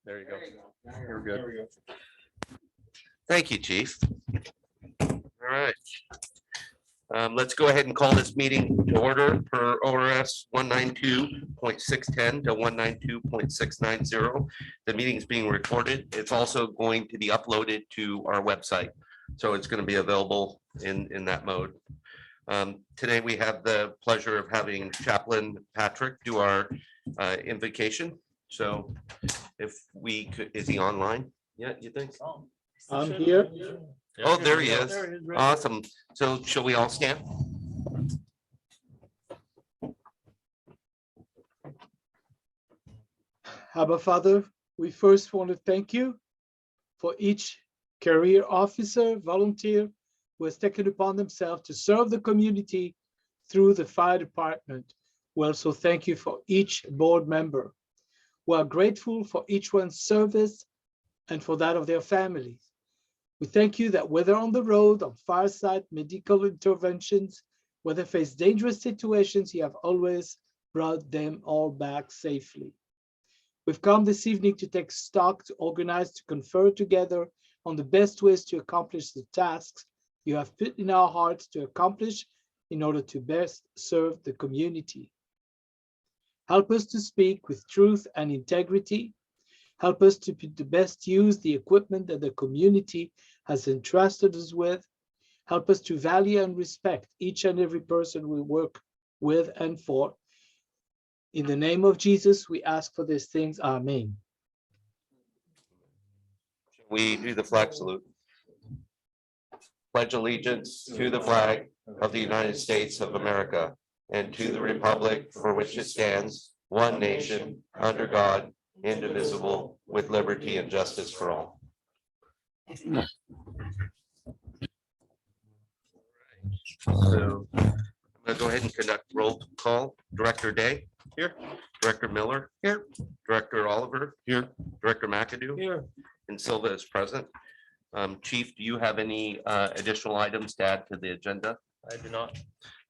There you go. We're good. There we go. Thank you, Chief. All right. Let's go ahead and call this meeting to order per ORS 192.610 to 192.690. The meeting is being recorded. It's also going to be uploaded to our website. So it's going to be available in that mode. Today, we have the pleasure of having Chaplain Patrick do our invocation. So if we could, is he online? Yeah, you think? I'm here. Oh, there he is. Awesome. So shall we all stand? Abba Father, we first want to thank you for each career officer, volunteer who has taken upon themselves to serve the community through the fire department. We also thank you for each board member. We are grateful for each one's service and for that of their families. We thank you that whether on the road, on fireside, medical interventions, whether face dangerous situations, you have always brought them all back safely. We've come this evening to take stock, to organize, to confer together on the best ways to accomplish the tasks you have put in our hearts to accomplish in order to best serve the community. Help us to speak with truth and integrity. Help us to best use the equipment that the community has entrusted us with. Help us to value and respect each and every person we work with and for. In the name of Jesus, we ask for these things. Amen. We do the flag salute. Pledge allegiance to the flag of the United States of America and to the republic for which it stands, one nation, under God, indivisible, with liberty and justice for all. So I'm going to go ahead and conduct roll call. Director Day here, Director Miller here, Director Oliver here, Director McAdoo Here. and Silva is present. Chief, do you have any additional items to add to the agenda? I do not.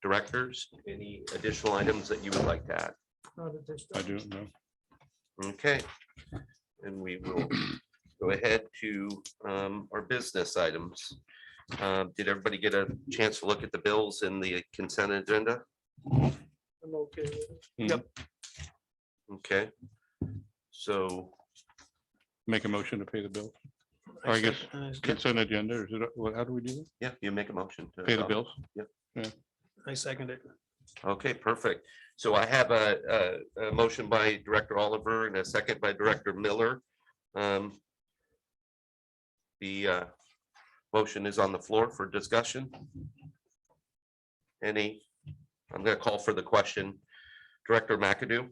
Directors, any additional items that you would like to add? I do know. Okay, and we will go ahead to our business items. Did everybody get a chance to look at the bills in the consent agenda? I'm okay with it. Yep. Okay, so Make a motion to pay the bill. Or I guess consent agenda, or is it, how do we do that? yeah, you make a motion to Pay the adopt. bills? I second it. Okay, perfect. So I have a motion by Director Oliver and a second by Director Miller. The motion is on the floor for discussion. I'm going to call for the question. Director McAdoo,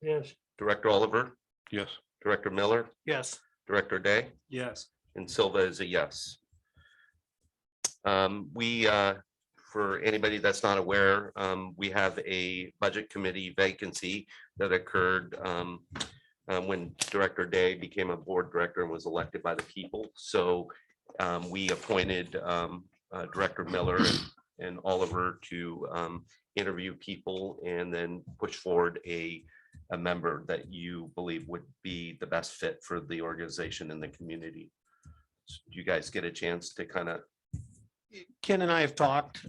Yes. Director Oliver, Yes. Director Miller, Yes. Director Day, Yes. and Silva is a yes. For anybody that's not aware, we have a budget committee vacancy that occurred when Director Day became a board director and was elected by the people. So we appointed Director Miller and Oliver to interview people and then push forward a member that you believe would be the best fit for the organization and the community. Do you guys get a chance to kind of? Ken and I have talked.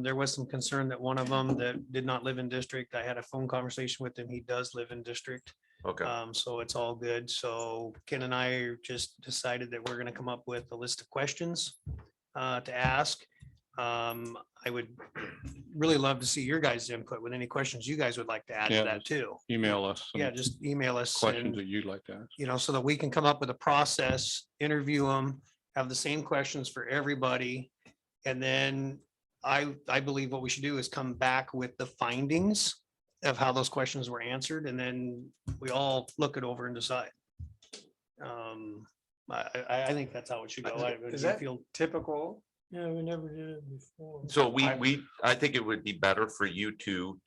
There was some concern that one of them that did not live in district. I had a phone conversation with him. He does live in district. Okay, So it's all good. So Ken and I just decided that we're going to come up with a list of questions to ask. I would really love to see your guys' input with any questions you guys would like to add to Yeah, that too. Email us some Yeah, just email us. questions and, that you'd like to ask. so that we can come up with a process, interview them, have the same questions for everybody. And then I believe what we should do is come back with the findings of how those questions were answered, and then we all look it over and decide. I think that's how it should go. Is that typical? Yeah, we never did it before. so I think it would be better for you to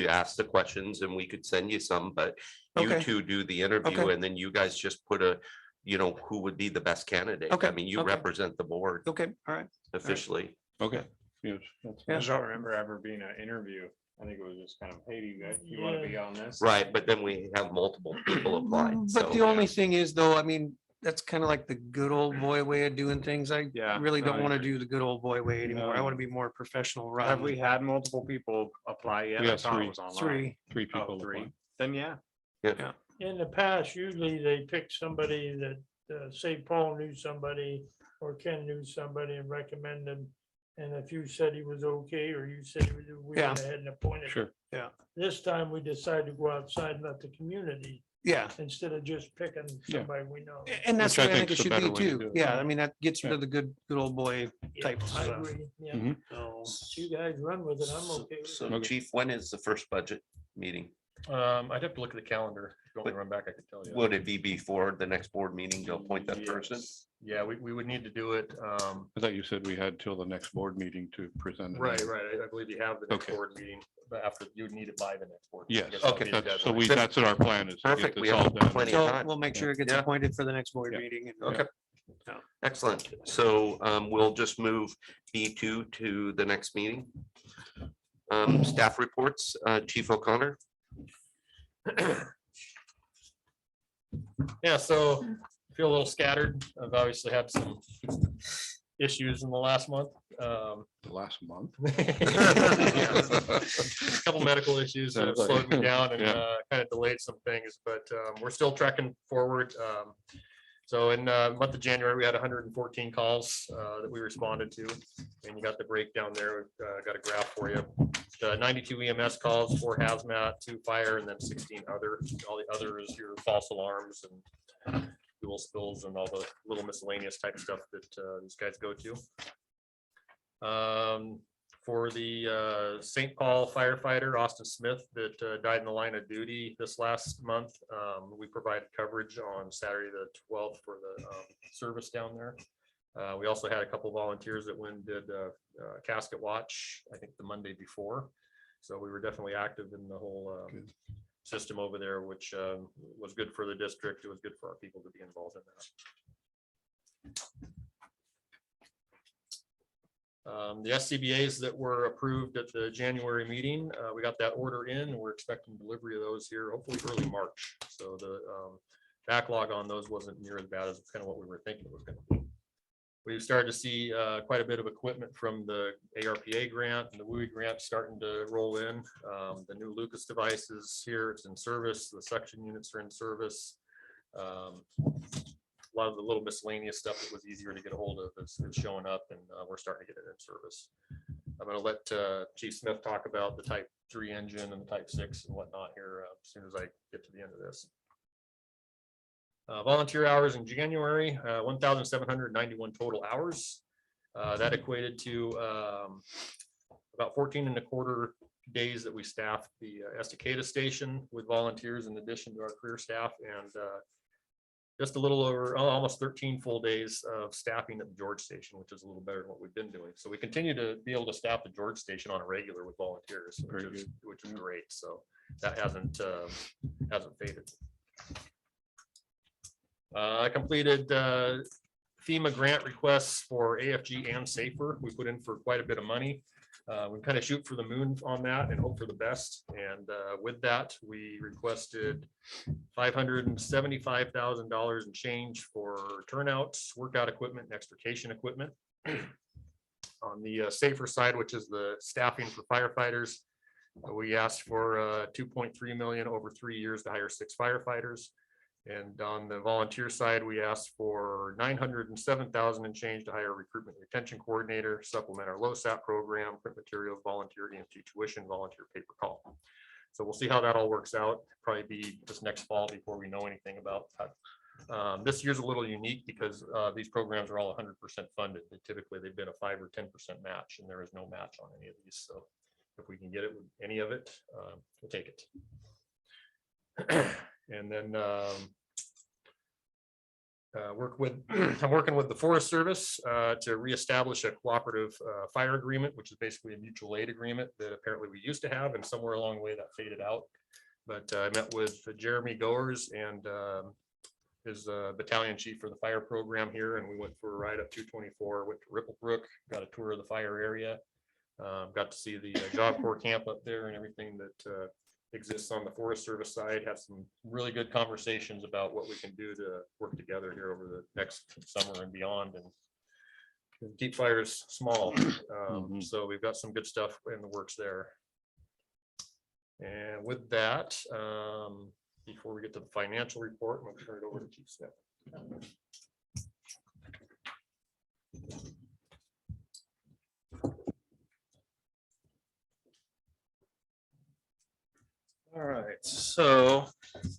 ask the questions and we could send you some, but you Okay. two do the interview Okay. and then you guys just put who would be the best candidate. Okay, I mean, you okay. represent the board Okay, all right. officially. Okay. Yes. that's I fine. don't remember ever being an interview I think it was just kind of, hey, do you guys, you want to be on this? Right, but then we have multiple people apply. But the only thing is though, I mean, that's kind of like the good old boy way of doing things. I Yeah, really no, don't I want to agree. do the good old boy way anymore. I No. want to be more professional Have run. we had multiple people apply yet? We I have thought it three. was online. Three. 3 people. Oh, three. apply. Then yeah. In the past, usually they pick somebody that, say Paul knew somebody or Ken knew somebody and recommended. And if you said he was okay, or you said he was, we Yeah. went ahead and appointed. Sure. This time we decided to go outside and let the community, Yeah. instead of just picking Yeah. somebody we know. And that's Which the I way I think it think's the should better be way to too. do it. Yeah, I mean, that gets rid Yeah. of the good old boy Yeah, type I stuff. agree, yeah. Mhm. So you guys run with it, I'm okay. with it. So Chief, when is the first budget meeting? I'd have to look at the calendar. If you want me to run back, I could tell you. Would it be before the next board meeting to appoint that person? Yes. Yeah, we would need to do it. I thought you said we had till the next board meeting to present. it. Right. I believe you have the next Okay. board meeting, but after you would need it by the next board. meeting. I Yes, guess that'll okay, be the that's, so deadline. that's what our plan is. to get Perfect, this we all have done. plenty of So time. we'll make sure it gets Yeah. appointed for the next board Yeah. meeting. and- Okay. Yeah. Excellent. So we'll just move B2 to the next meeting. Staff reports, Chief O'Connor. Yeah, so I feel a little scattered. I've obviously had some issues in the last month. The last month. A couple medical issues that have slowed me down and Yeah. kind of delayed some things, but we're still trekking forward. So in month of January, we had 114 calls that we responded to, and you got the breakdown there. Got a graph for you. 92 EMS calls, 4 hazmat, 2 fire, and then 16 other. All the other is your false alarms and fuel spills and all the little miscellaneous type stuff that these guys go to. For the St. Paul firefighter, Austin Smith, that died in the line of duty this last month, we provided coverage on Saturday the 12th for the service down there. We also had a couple volunteers that went and did casket watch, I think the Monday before. So we were definitely active in the whole system over there, which was good for the district. It was good for our people to be involved in that. The SCBA's that were approved at the January meeting, we got that order in, and we're expecting delivery of those here, hopefully early March. So the backlog on those wasn't near as bad as kind of what we were thinking it was gonna be. We've started to see quite a bit of equipment from the ARPA grant and the WUI grant starting to roll in. The new Lucas devices here, it's in service. The suction units are in service. A lot of the little miscellaneous stuff that was easier to get a hold of is showing up, and we're starting to get it in service. I'm going to let Chief Smith talk about the Type 3 engine and the Type 6 and whatnot here as soon as I get to the end of this. Volunteer hours in January, 1,791 total hours. That equated to about 14 and a quarter days that we staffed the Estacada station with volunteers in addition to our career staff, and just a little over almost 13 full days of staffing at the George station, which is a little better than what we've been doing. So we continue to be able to staff the George station on a regular with volunteers, which is great. So that hasn't faded. I completed FEMA grant requests for AFG and SAFER. We put in for quite a bit of money. We kind of shoot for the moon on that and hope for the best. And with that, we requested $575,000 in change for turnouts, workout equipment, and extrication equipment. On the SAFER side, which is the staffing for firefighters, we asked for 2.3 million over 3 years to hire 6 firefighters. And on the volunteer side, we asked for 907,000 and change to hire a recruitment retention coordinator, supplement our LoSAP program, print materials, volunteer EMT tuition, volunteer paper call. So we'll see how that all works out. Probably be this next fall before we know anything about that. This year's a little unique because these programs are all 100% funded. Typically, they've been a 5 or 10% match, and there is no match on any of these. So if we can get it with any of it, we'll take it. And then I'm working with the Forest Service to reestablish a cooperative fire agreement, which is basically a mutual aid agreement that apparently we used to have, and somewhere along the way that faded out. But I met with Jeremy Goers and his battalion chief for the fire program here, and we went for a ride up 224, went to Ripplebrook, got a tour of the fire area. Got to see the Job Corps camp up there and everything that exists on the Forest Service side. Had some really good conversations about what we can do to work together here over the next summer and beyond, and keep fires small. So we've got some good stuff in the works there. And with that, before we get to the financial report, I'm going to turn it over to Chief Smith. All right, so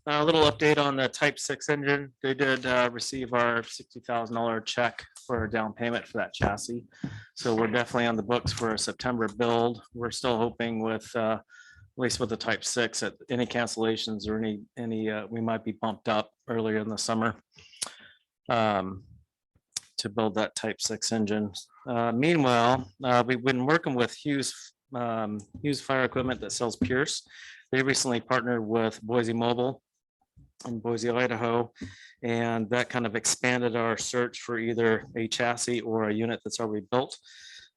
a little update on the Type 6 engine. They did receive our $60,000 check for a down payment for that chassis. So we're definitely on the books for a September build. We're still hoping with, at least with the Type 6, that any cancellations or any we might be bumped up earlier in the summer to build that Type 6 engine. Meanwhile, we've been working with Hughes Fire Equipment that sells Pierce. They recently partnered with Boise Mobile in Boise, Idaho, and that kind of expanded our search for either a chassis or a unit that's already built.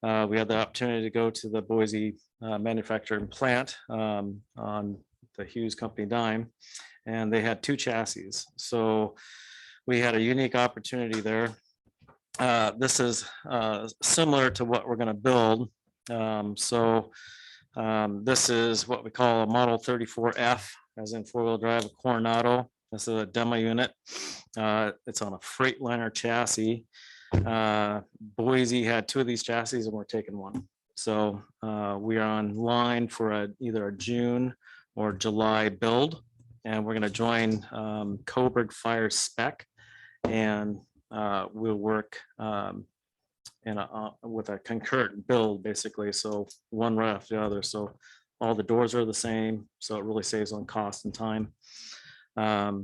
We had the opportunity to go to the Boise manufacturing plant on the Hughes company dime, and they had 2 chassis. So we had a unique opportunity there. This is similar to what we're going to build. This is what we call a Model 34F, as in 4-wheel drive, a Coronado. This is a demo unit. It's on a Freightliner chassis. Boise had 2 of these chassis and we're taking 1. So we are on line for either a June or July build. And we're going to join Coburg Fire Spec, and we'll work with a concurrent build, basically. So one right after the other. So all the doors are the same. So it really saves on cost and time. Like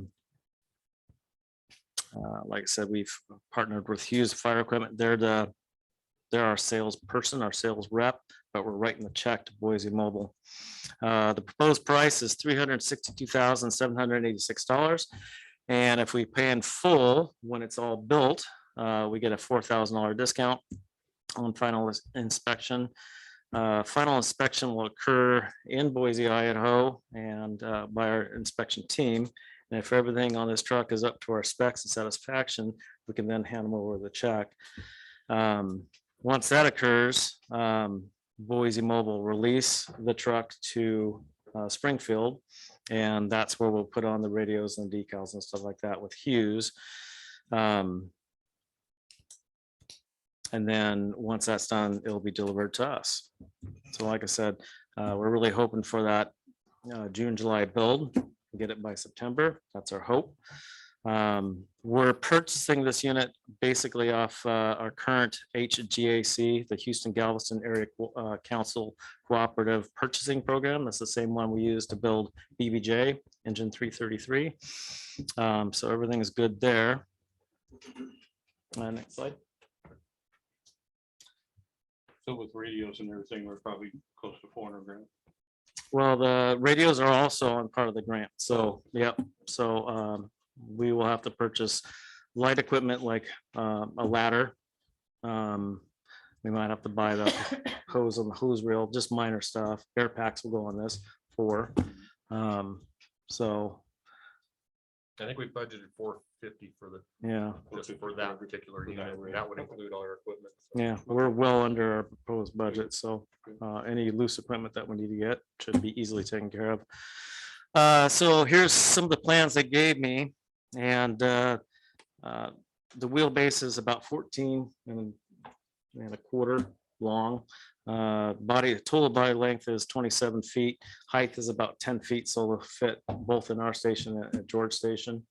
I said, we've partnered with Hughes Fire Equipment. They're our salesperson, our sales rep, but we're writing the check to Boise Mobile. The proposed price is $362,786. And if we pay in full when it's all built, we get a $4,000 discount on final inspection. Final inspection will occur in Boise, Idaho, and by our inspection team. And if everything on this truck is up to our specs and satisfaction, we can then hand them over the check. Once that occurs, Boise Mobile will release the truck to Springfield, and that's where we'll put on the radios and decals and stuff like that with Hughes. And then once that's done, it'll be delivered to us. So like I said, we're really hoping for that June, July build, get it by September. That's our hope. We're purchasing this unit basically off our current HGAC, the Houston Galveston Area Council Cooperative Purchasing Program. That's the same one we use to build BBJ, engine 333. So everything is good there. Next slide. So with radios and everything, we're probably close to 400 grand. Well, the radios are also on part of the grant. So, yep. So we will have to purchase light equipment like a ladder. We might have to buy the hose on the hose reel, just minor stuff. Air packs will go on this for. So I think we budgeted $450 for the yeah, just for that particular unit. That would include all our equipment. yeah, we're well under our proposed budget. So any loose equipment that we need to get should be easily taken care of. So here's some of the plans they gave me, and the wheelbase is about 14 and a quarter long. Total body length is 27 feet. Height is about 10 feet, so they'll fit both in our station and at George Station.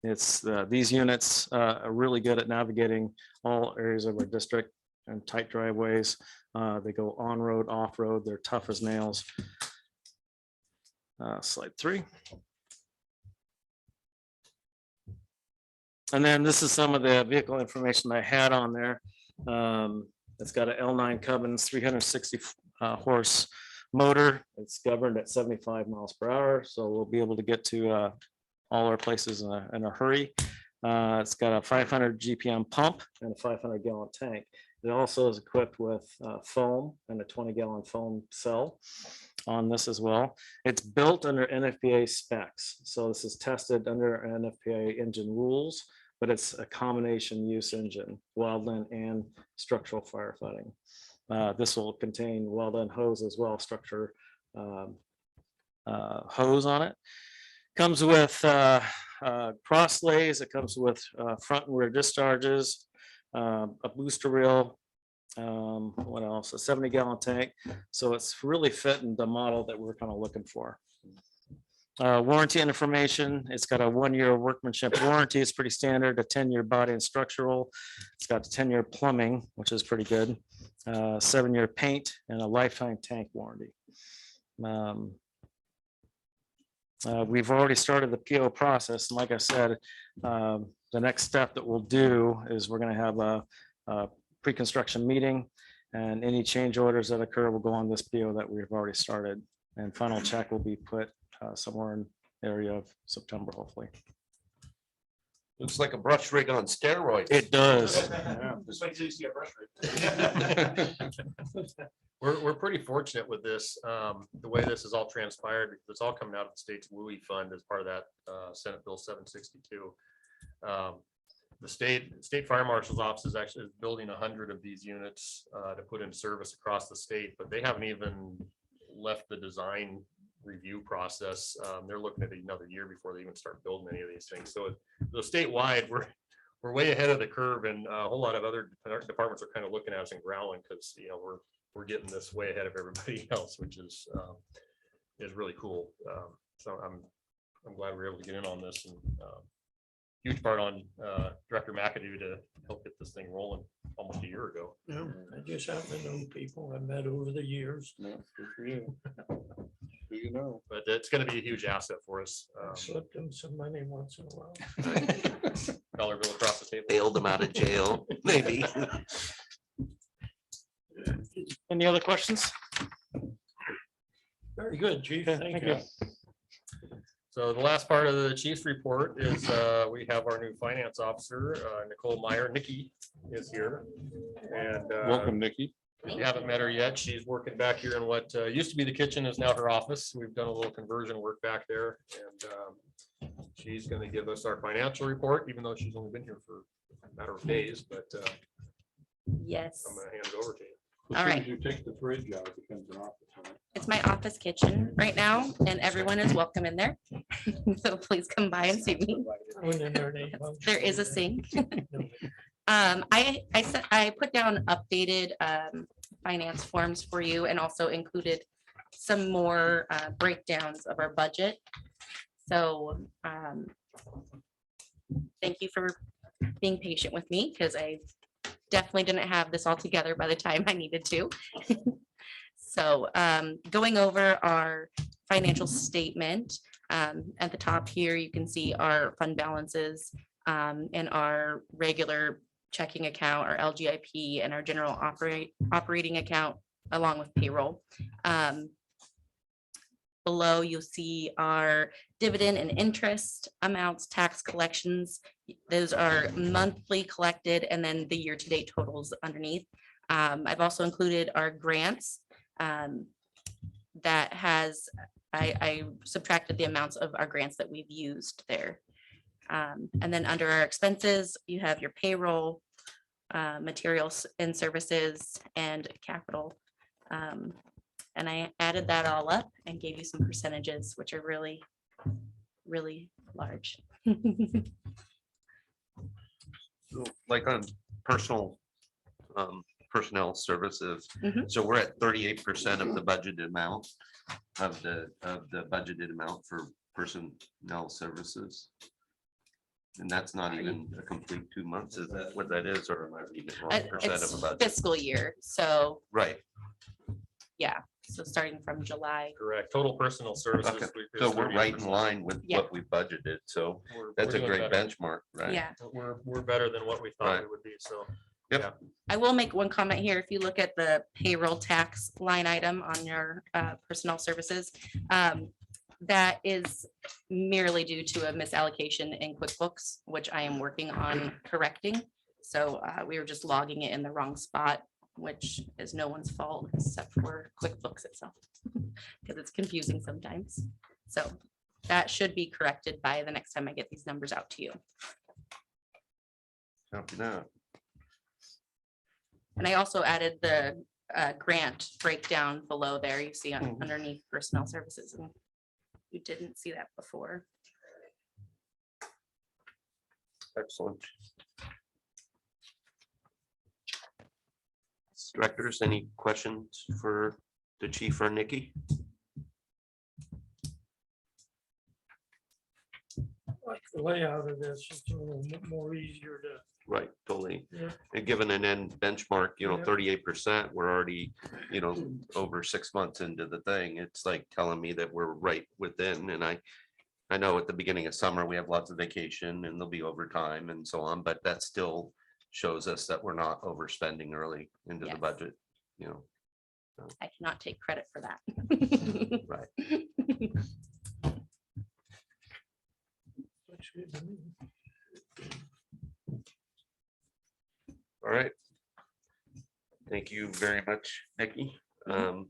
These units are really good at navigating all areas of our district and tight driveways. They go on road, off road. They're tough as nails. Slide 3. And then this is some of the vehicle information I had on there. It's got an L9 Cummins 360 horse motor. It's governed at 75 miles per hour, so we'll be able to get to all our places in a hurry. It's got a 500 GPM pump and a 500 gallon tank. It also is equipped with foam and a 20-gallon foam cell on this as well. It's built under NFPA specs. So this is tested under NFPA engine rules, but it's a combination use engine, wildland and structural firefighting. This will contain wildland hose as well, structure hose on it. Comes with cross lays. It comes with front and rear discharges, a booster reel. What else? A 70-gallon tank. So it's really fitting the model that we're kind of looking for. Warranty information. It's got a 1-year workmanship warranty. It's pretty standard. A 10-year body and structural. It's got a 10-year plumbing, which is pretty good. 7-year paint and a lifetime tank warranty. We've already started the PO process. And like I said, the next step that we'll do is we're going to have a pre-construction meeting, and any change orders that occur will go on this PO that we've already started. And final check will be put somewhere in the area of September, hopefully. Looks like a brush rig on steroids. It does. We're pretty fortunate with this, the way this is all transpired, because it's all coming out of the state's WUI fund as part of that Senate Bill 762. The state fire marshal's office is actually building 100 of these units to put in service across the state, but they haven't even left the design review process. They're looking at another year before they even start building any of these things. So statewide, we're way ahead of the curve, and a whole lot of other departments are kind of looking at us and growling because we're getting this way ahead of everybody else, which is really cool. So I'm glad we were able to get in on this, and huge part on Director McAdoo to help get this thing rolling almost a year ago. Yeah, I just happen to know people I met over the years. Yeah, good for you. Who you know? But it's going to be a huge asset for us. Slipped them some money once in a while. Dollar bill across the table. Bailed them out of jail, maybe. Any other questions? Very good, Chief. Yeah, Thank thank you. you. So the last part of the chief's report is we have our new finance officer, Nicole Meyer. Nikki is here. And Welcome, Nikki. if you haven't met her yet, she's working back here in what used to be the kitchen is now her office. We've done a little conversion work back there. And she's going to give us our financial report, even though she's only been here for a matter of days. But Yes, I'm going to hand it over to you. As All soon right. as you take the fridge out, it becomes an office. Right? it's my office kitchen right now, and everyone is welcome in there. So please come by and see me. I went in there and ate lunch. There is a sink. I put down updated finance forms for you, and also included some more breakdowns of our budget. So thank you for being patient with me, because I definitely didn't have this all together by the time I needed to. So going over our financial statement, at the top here, you can see our fund balances and our regular checking account, our LGIP, and our general operating account, along with payroll. Below, you'll see our dividend and interest amounts, tax collections. Those are monthly collected, and then the year-to-date totals underneath. I've also included our grants. That has, I subtracted the amounts of our grants that we've used there. And then under our expenses, you have your payroll, materials and services, and capital. And I added that all up and gave you some percentages, which are really, really large. So, like on personnel services. Mhm. So we're at 38% of the budgeted amount of the budgeted amount for personnel services. And that's not even a complete 2 months. Is that what that is? Or am I reading it wrong? Percent of It's a budget? fiscal year, so Right. yeah, so starting from July. Correct. Total personal services. Okay. is So we're right in 38%. line with Yeah. what we budgeted. So We're- that's we're a doing great better. benchmark, right? Yeah, We're better than what we thought Right. we would be. So I will make one comment here. If you look at the payroll tax line item on your personnel services, That is merely due to a misallocation in QuickBooks, which I am working on correcting. So we were just logging it in the wrong spot, which is no one's fault except for QuickBooks itself, because it's confusing sometimes. So that should be corrected by the next time I get these numbers out to you. Copy that. And I also added the grant breakdown below there. You see underneath personnel services. And you didn't see that before. Excellent. Directors, any questions for the chief or Nikki? Like the layout of this, it's a little more easier to. Right, totally. Yeah. And given an end benchmark, Yeah. 38%, we're already, over 6 months into the thing. It's like telling me that we're right within. And I know at the beginning of summer, we have lots of vacation and there'll be overtime and so on, but that still shows us that we're not overspending early into the Yes. budget, I cannot take credit for that. right. Looks good to me. All right. Thank you very much, Nikki. I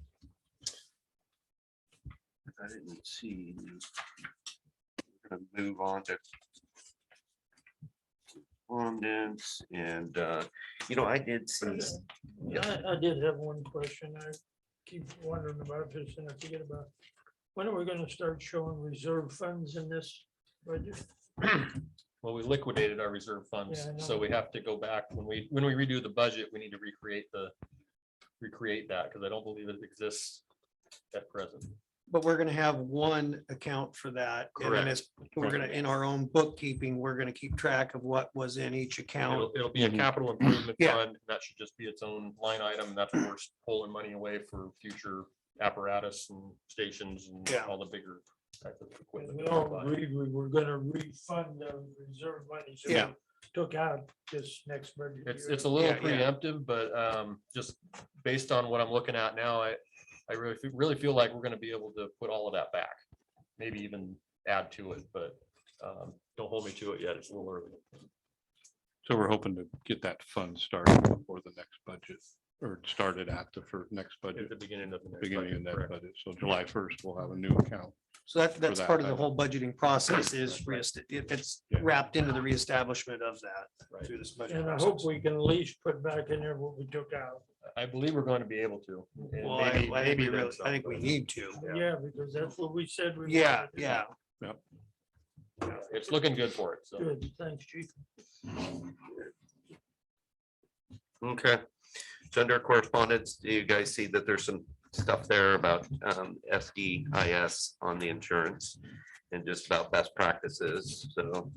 didn't see. We're gonna move on to correspondence and, I did see. Yeah. I did have one question. I keep wondering about this and I forget about. it. When are we gonna start showing reserve funds in this budget? Well, we liquidated our reserve funds, Yeah, I know. so we have to go back when we redo the budget, we need to recreate that, because I don't believe it exists at present. But we're gonna have one account for that. And then Correct. we're gonna, in our own bookkeeping, we're gonna keep track of what was in each account. It'll be a Mhm. capital improvement Yeah. fund. That should just be its own line item. That's what we're pulling money away for future apparatus and stations and Yeah. all the bigger type of equipment. We that all we buy. agreed we were gonna refund the reserve money. So we Yeah. took out this next budget. It's year. a little Yeah, yeah. preemptive, but just based on what I'm looking at now, I really feel like we're gonna be able to put all of that back. Maybe even add to it, but don't hold me to it yet. It's a little early. So we're hoping to get that fund started before the next budget, or started at the next At budget, the beginning of the next beginning of budget, that correct. budget. So July 1st, we'll have a new account. So that's that part of the budget. whole budgeting process is That's right. it's Yeah. wrapped into the reestablishment of that Right. through this budget. And I hope process. we can at least put back in there what we took out. I believe we're going to be able to. and Well, maybe- I think maybe we then really, some, I think we but need to. Yeah. Yeah, because that's what we said. we Yeah, wanted to do. yeah. It's looking good for it. So. Good, thanks, chief. Okay. So under correspondence, do you guys see that there's some stuff there about FDIS on the insurance and just about best practices, so.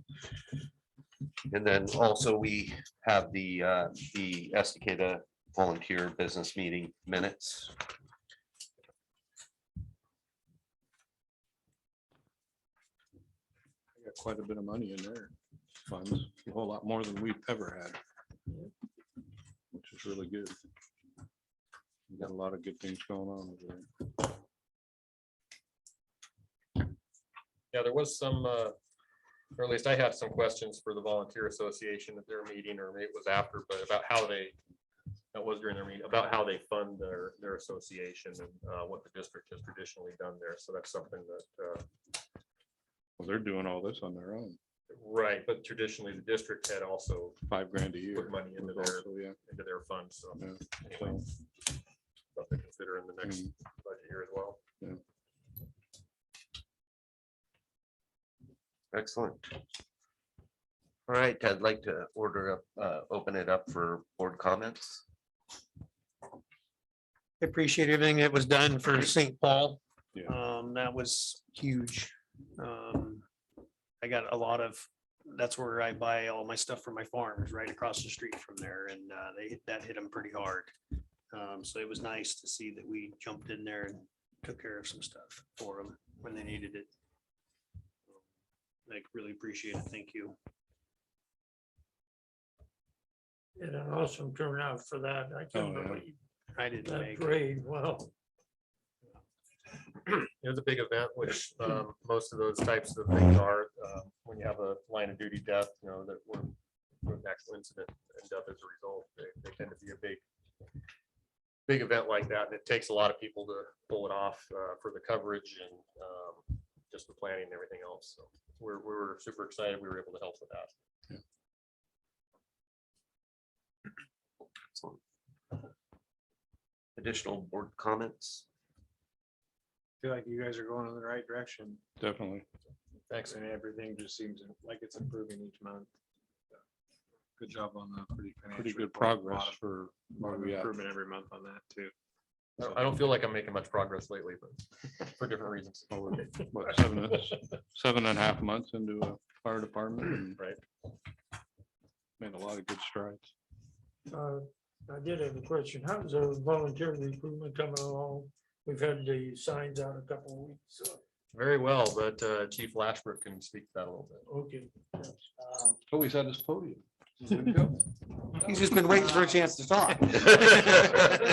And then also we have the Estacada volunteer business meeting minutes. I got quite a bit of money in there. Funds, a whole lot more than we've ever had. Which is really good. We got a lot of good things going on over there. Yeah, there was some, or at least I had some questions for the volunteer association at their meeting, or maybe it was after, but about how they, that was during their meeting, about how they fund their association and what the district has traditionally done there. So that's something that, Well, they're doing all this on their own. right, but traditionally the district had also $5,000 a year. put money into was their, also, yeah. into their funds. So Yeah. anyway, something to consider in the next Mm. budget year as well. Excellent. All right, I'd like to open it up for board comments. I appreciate everything that was done for St. Paul. Yeah. That was huge. I got a lot of, that's where I buy all my stuff from my farm, is right across the street from there, and that hit them pretty hard. So it was nice to see that we jumped in there and took care of some stuff for them when they needed it. I really appreciate it. Thank you. And an awesome turnout for that. I Oh, can't yeah. believe I didn't that make it. parade. Well, It's a big event, which most of those types of things are. When you have a line of duty death, you know, that we're an actual incident and death as a result, they tend to be a big event like that. And it takes a lot of people to pull it off for the coverage and just the planning and everything else. So we're super excited we were able to help with that. Additional board comments? Feel like you guys are going in the right direction, Definitely. Thanks. and everything just seems like it's improving each month. Good job on the Pretty financial good report. A lot progress of- for lot where of we at. improvement every month on that too. I don't feel like I'm making much progress lately, but for different reasons. Oh, we're, what, 7.5 months into a fire department and Right. made a lot of good strides. I did have a question. How's the volunteer recruitment coming along? We've had the signs out a couple of weeks. So, Very well, but Chief Lashbrook can speak to that a little bit. okay. Oh, he's at this podium. He's just been waiting for a chance to talk. We are now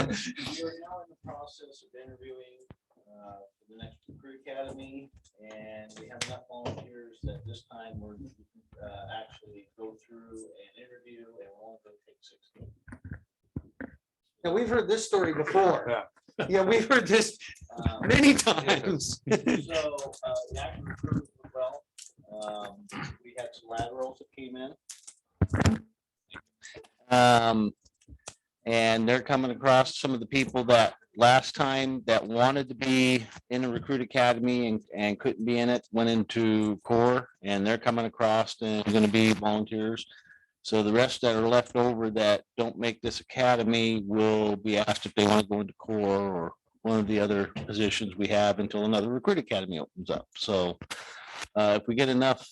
in the process of interviewing for the next recruit academy, and we have enough volunteers that this time we're actually go through and interview, and we're only going to take 16. Yeah, we've heard this story before. Yeah. Yeah, we've heard this Um, many times. So the actual recruitment went well. We had some laterals that came in. And they're coming across some of the people that last time that wanted to be in a recruit academy and couldn't be in it, went into core, and they're coming across and gonna be volunteers. So the rest that are left over that don't make this academy will be asked if they want to go into core or one of the other positions we have until another recruit academy opens up. So if we get enough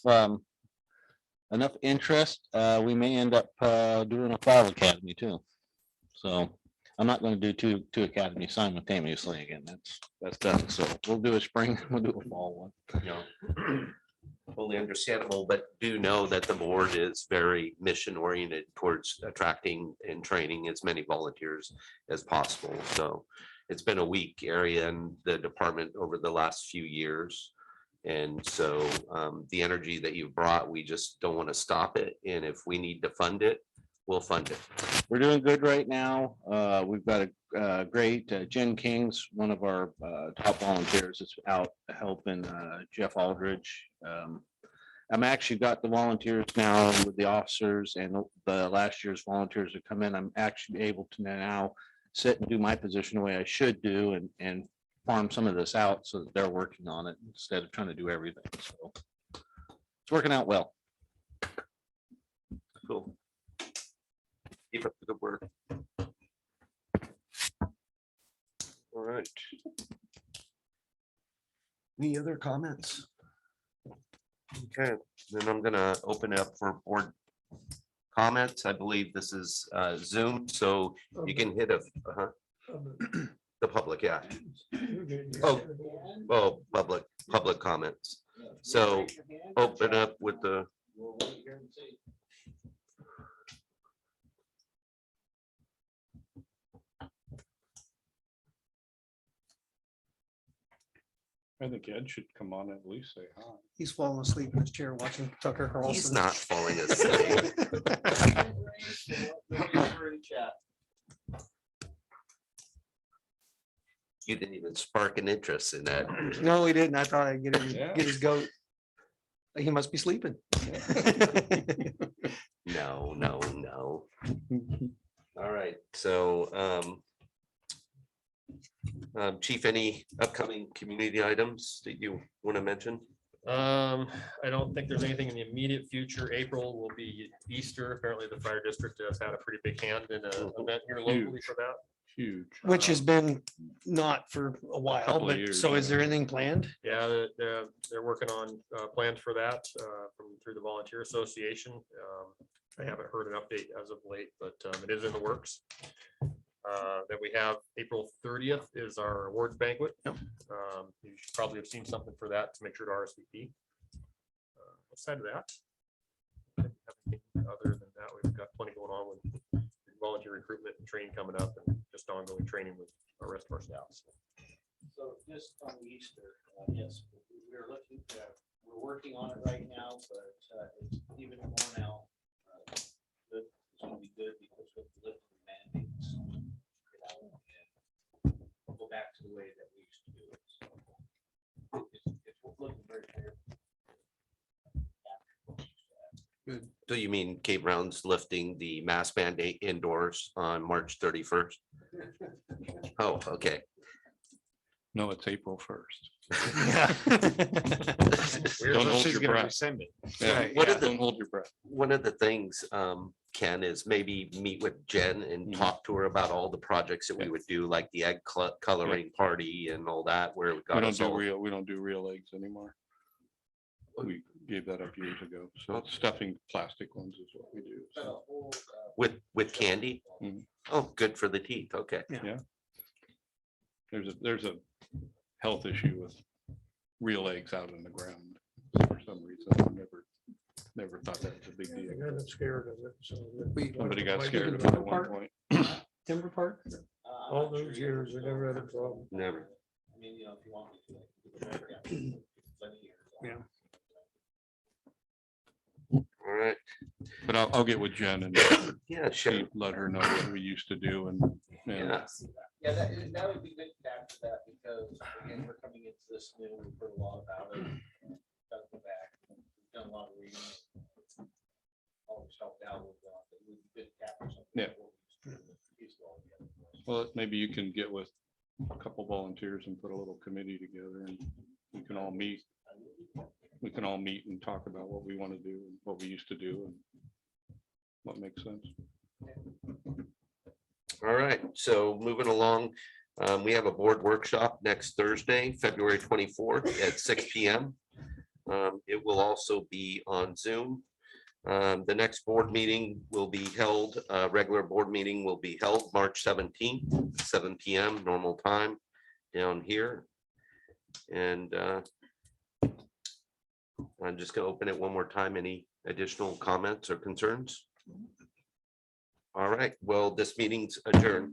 interest, we may end up doing a fall academy too. So I'm not going to do two academies simultaneously again. That's done. So we'll do a spring, we'll do a fall one. You know, fully understandable, but do know that the board is very mission oriented towards attracting and training as many volunteers as possible. So it's been a weak area in the department over the last few years. And so the energy that you've brought, we just don't want to stop it. And if we need to fund it, we'll fund it. We're doing good right now. We've got a great Jen King's one of our top volunteers is out helping Jeff Aldridge. I'm actually got the volunteers now with the officers and the last year's volunteers that come in. I'm actually able to now sit and do my position the way I should do and farm some of this out so that they're working on it instead of trying to do everything. So it's working out well. Cool. Keep up the good work. All right. Any other comments? Okay, then I'm gonna open it up for board comments. I believe this is Zoom, so you can hit the public, yeah. Oh, public comments. So open up with the, We'll wait here and see. I think Ed should come on and at least say hi. He's falling asleep in his chair watching Tucker Carlson. he's not falling asleep. You didn't even spark an interest in that. No, he didn't. I thought I'd get Yeah. his goat. He must be sleeping. No. All right, so Chief, any upcoming community items that you want to mention? I don't think there's anything in the immediate future. April will be Easter. Apparently the fire district has had a pretty big hand in an event here locally for that. Huge. Which has been not for a while, couple of but years, so is yeah. there anything planned? Yeah, they're working on plans for that through the Volunteer Association. I haven't heard an update as of late, but it is in the works. Then we have April 30th is our awards banquet. Yep. You should probably have seen something for that to make sure to RSVP. Outside of that, I don't have anything other than that, we've got plenty going on with volunteer recruitment and training coming up and just ongoing training with the rest of our staff. So So just on Easter, yes, we're looking, we're working on it right now, but it's even more now. It's gonna be good because with the lifting mandates, you know, and we'll go back to the way that we used to do it. So it's looking very fair. So you mean Cape Brown's lifting the mask mandate indoors on March 31st? Oh, okay. No, it's April 1st. Don't hold she's your gonna breath. rescind it. Yeah, Right, what are the- don't hold your breath. One of the things, Ken, is maybe meet with Jen and talk to her about all the projects that we would do, like the egg coloring party and all that, where we We got don't us do all. real eggs anymore. We gave that up years ago. So stuffing plastic ones is what we do. Got a So, whole, With candy? Mhm. Oh, good for the teeth, okay. there's a health issue with real eggs out in the ground. For some reason, I never thought that was a big I deal. got scared of it, so. Somebody got Like scared in of the it at Timber one Park? point. Timber Park? I'm All not sure those yet. years, we never had a problem. Never. I mean, you know, if you want me to. I can do it. Plenty of years. Yeah. All right, But I'll get with Jen and yeah, sure. let her know what we used to do and Yeah, Yeah, that would be good to capture that because again, we're coming into this new, we've heard a lot about it. Gotta go back, we've done a lot of reading. Always helped out with that, but it would be good to capture something. Yeah. of what we used to do. Piece it all together for us. well, maybe you can get with a couple volunteers and put a little committee together and we can all meet. We can all meet and talk about what we want to do and what we used to do and what makes sense. all right, so moving along, we have a board workshop next Thursday, February 24th at 6 p.m. It will also be on Zoom. The next board meeting will be held, regular board meeting will be held March 17th, 7 p.m. normal time down here. And I'm just gonna open it one more time. Any additional comments or concerns? All right, well, this meeting's adjourned.